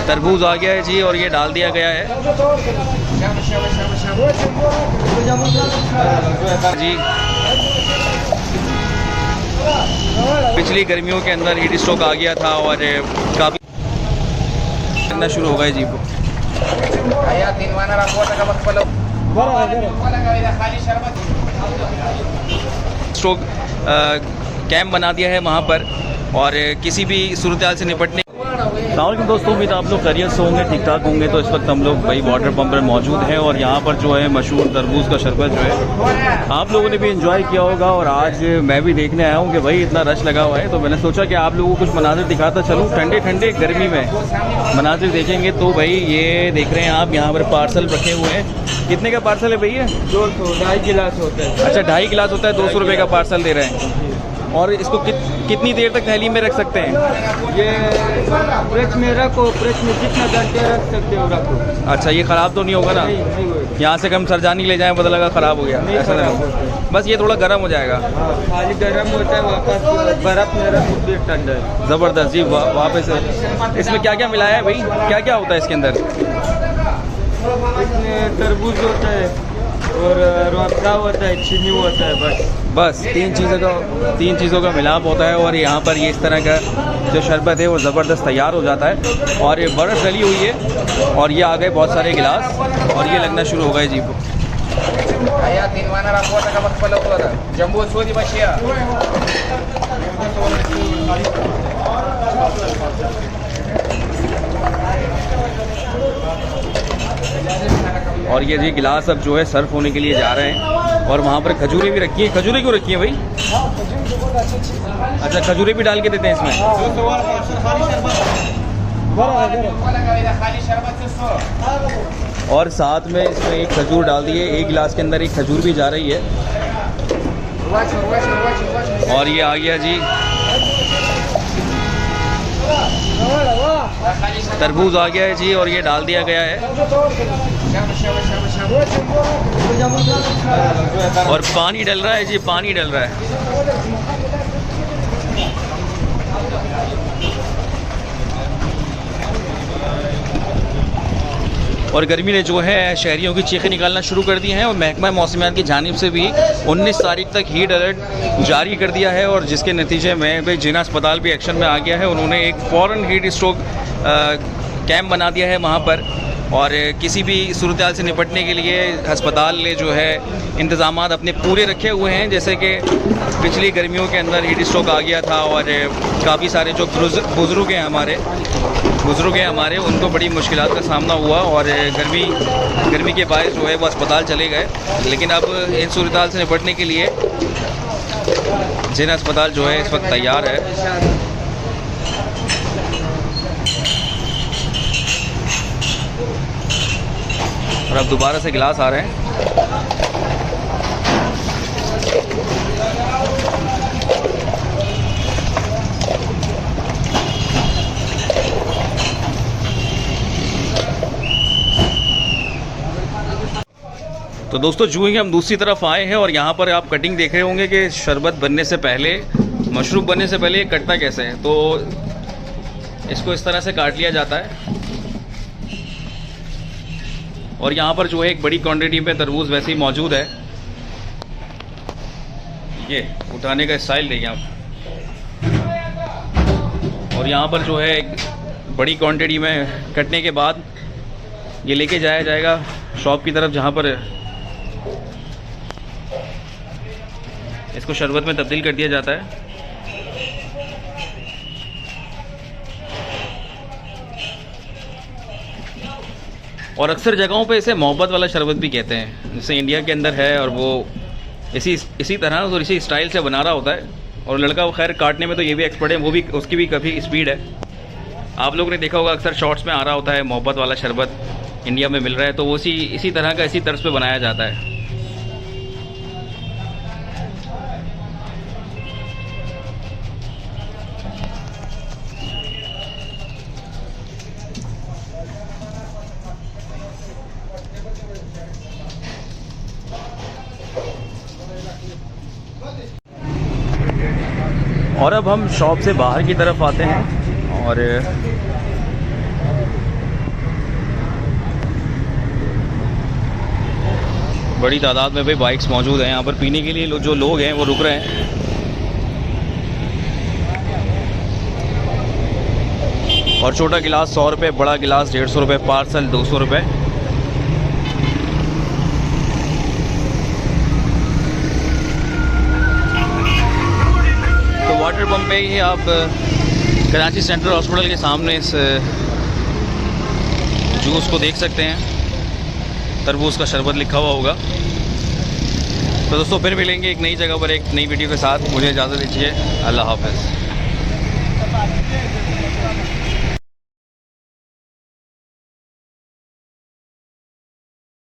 तरबूज आ गया है जी और ये डाल दिया गया है जी। पिछली गर्मियों के अंदर हीट स्ट्रोक आ गया था और काफ़ी करना शुरू हो गए जी। स्ट्रोक कैंप बना दिया है वहाँ पर और किसी भी सूरत हाल से निपटने। सलामुअलैकुम दोस्तों, उम्मीद आप लोग खैरियत से होंगे, ठीक ठाक होंगे। तो इस वक्त हम लोग भाई वाटर पंप पर मौजूद हैं और यहाँ पर जो है मशहूर तरबूज का शरबत जो है आप लोगों ने भी एंजॉय किया होगा। और आज मैं भी देखने आया हूँ कि भाई इतना रश लगा हुआ है, तो मैंने सोचा कि आप लोगों को कुछ मनाजिर दिखाता चलूँ। ठंडे ठंडे गर्मी में मनाजिर देखेंगे। तो भाई ये देख रहे हैं आप, यहाँ पर पार्सल रखे हुए हैं। कितने का पार्सल है भैया? 200, 2.5 गिलास होता है। अच्छा, 2.5 गिलास होता है, 200 रुपये का पार्सल दे रहे हैं। और इसको कितनी देर तक थैली में रख सकते हैं? ये फ्रिज में रखो, फ्रिज में जितना घंटे रख सकते हो रखो। अच्छा, ये ख़राब तो नहीं होगा ना? नहीं होगा। यहाँ से हम सरजानी ले जाएं, पता लगा ख़राब हो गया, ऐसा नहीं। बस ये थोड़ा गर्म हो जाएगा। खाली गर्म होता है, वापस बर्फ़ में रखो फिर ठंडा है। ज़बरदस्त जी। वापस इसमें क्या क्या मिलाया है भाई? क्या क्या होता है इसके अंदर? इसमें तरबूज होता है और रूअफ़ज़ा होता है, चीनी होता है। बस तीन चीज़ों का मिलाप होता है और यहाँ पर ये इस तरह का जो शरबत है वो ज़बरदस्त तैयार हो जाता है। और ये बर्फ़ डली हुई है और ये आ गए बहुत सारे गिलास और ये लगना शुरू हो गए जी। और ये जी गिलास अब जो है सर्व होने के लिए जा रहे हैं। और वहाँ पर खजूरें भी रखी हैं। खजूरें क्यों रखी हैं भाई? अच्छा, खजूरें भी डाल के देते हैं इसमें। और साथ में इसमें एक खजूर डाल दिए, एक गिलास के अंदर एक खजूर भी जा रही है। और ये आ गया जी तरबूज आ गया है जी और ये डाल दिया गया है। और पानी डल रहा है जी, पानी डल रहा है। और गर्मी ने जो है शहरियों की चीखें निकालना शुरू कर दी हैं और महकमा मौसमियात की जानिब से भी 19 तारीख तक हीट अलर्ट जारी कर दिया है। और जिसके नतीजे में भाई जिना अस्पताल भी एक्शन में आ गया है। उन्होंने एक फ़ौरन हीट स्ट्रोक कैंप बना दिया है वहाँ पर और किसी भी सूरत हाल से निपटने के लिए अस्पताल ने जो है इंतज़ामात अपने पूरे रखे हुए हैं। जैसे कि पिछली गर्मियों के अंदर हीट स्ट्रोक आ गया था और काफ़ी सारे जो बुज़ुर्ग हैं हमारे उनको बड़ी मुश्किलात का सामना हुआ और गर्मी के बायस जो है वो अस्पताल चले गए। लेकिन अब इन सूरत हाल से निपटने के लिए जिना अस्पताल जो है इस वक्त तैयार है। और अब दोबारा से गिलास आ रहे हैं। तो दोस्तों, जो ही हम दूसरी तरफ आए हैं और यहाँ पर आप कटिंग देख रहे होंगे कि शरबत बनने से पहले, मशरूब बनने से पहले ये कटता कैसे है। तो इसको इस तरह से काट लिया जाता है और यहाँ पर जो है एक बड़ी क्वांटिटी में तरबूज वैसे ही मौजूद है। ये उठाने का स्टाइल देखिए आप। और यहाँ पर जो है एक बड़ी क्वांटिटी में कटने के बाद ये लेके जाया जाएगा शॉप की तरफ, जहाँ पर इसको शरबत में तब्दील कर दिया जाता है। और अक्सर जगहों पे इसे मोहब्बत वाला शरबत भी कहते हैं, जैसे इंडिया के अंदर है। और वो इसी तरह और इसी स्टाइल से बना रहा होता है। और लड़का वो खैर काटने में तो ये भी एक्सपर्ट है, वो भी उसकी भी काफ़ी स्पीड है। आप लोगों ने देखा होगा अक्सर शॉर्ट्स में आ रहा होता है मोहब्बत वाला शरबत इंडिया में मिल रहा है, तो वो इसी तरह का इसी तर्ज पे बनाया जाता है। और अब हम शॉप से बाहर की तरफ आते हैं और बड़ी तादाद में भाई बाइक्स मौजूद हैं यहाँ पर पीने के लिए। जो लोग हैं वो रुक रहे हैं। और छोटा गिलास 100 रुपये, बड़ा गिलास 150 रुपये, पार्सल 200 रुपये। तो वाटर पंप पे ही आप कराची सेंट्रल हॉस्पिटल के सामने इस जूस को देख सकते हैं। तरबूज का शरबत लिखा हुआ होगा। तो दोस्तों फिर मिलेंगे एक नई जगह पर एक नई वीडियो के साथ। मुझे इजाज़त दीजिए। अल्लाह हाफ़िज़।